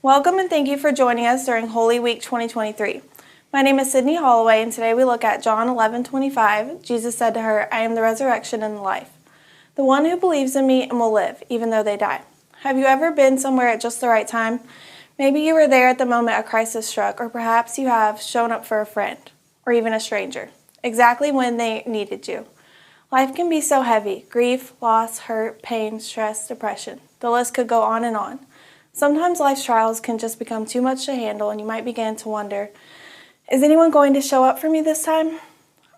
Welcome and thank you for joining us during Holy Week 2023. My name is Sydney Holloway, and today we look at John 11:25. Jesus said to her, "I am the resurrection and the life. The one who believes in me and will live, even though they die." Have you ever been somewhere at just the right time? Maybe you were there at the moment a crisis struck, or perhaps you have shown up for a friend, or even a stranger, exactly when they needed you. Life can be so heavy: grief, loss, hurt, pain, stress, depression. The list could go on and on. Sometimes life's trials can just become too much to handle, and you might begin to wonder, is anyone going to show up for me this time?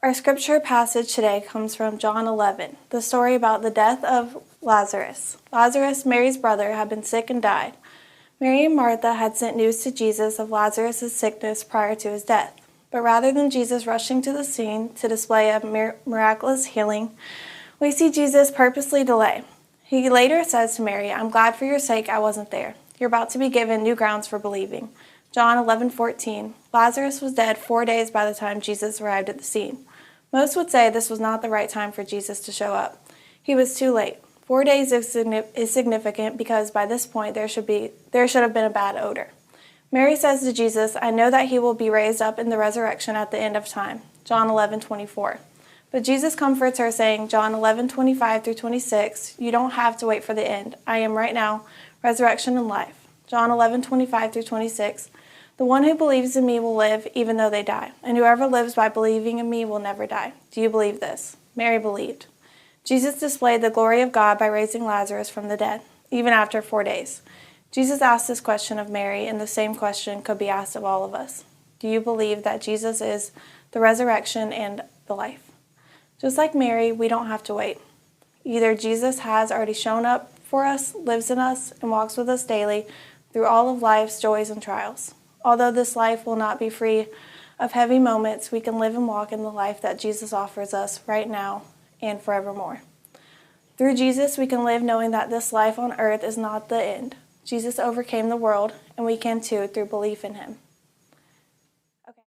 Our scripture passage today comes from John 11, the story about the death of Lazarus. Lazarus, Mary's brother, had been sick and died. Mary and Martha had sent news to Jesus of Lazarus' sickness prior to his death. But rather than Jesus rushing to the scene to display a miraculous healing, we see Jesus purposely delay. He later says to Mary, "I'm glad for your sake I wasn't there. You're about to be given new grounds for believing." John 11:14. Lazarus was dead 4 days by the time Jesus arrived at the scene. Most would say this was not the right time for Jesus to show up. He was too late. 4 days is significant because by this point there should have been a bad odor. Mary says to Jesus, "I know that he will be raised up in the resurrection at the end of time." John 11:24. But Jesus comforts her, saying, John 11:25-26, "You don't have to wait for the end. I am right now, resurrection and life." John 11:25-26, "The one who believes in me will live even though they die, and whoever lives by believing in me will never die." Do you believe this? Mary believed. Jesus displayed the glory of God by raising Lazarus from the dead, even after 4 days. Jesus asked this question of Mary, and the same question could be asked of all of us. Do you believe that Jesus is the resurrection and the life? Just like Mary, we don't have to wait. Either Jesus has already shown up for us, lives in us, and walks with us daily through all of life's joys and trials. Although this life will not be free of heavy moments, we can live and walk in the life that Jesus offers us right now and forevermore. Through Jesus, we can live knowing that this life on earth is not the end. Jesus overcame the world, and we can too through belief in him.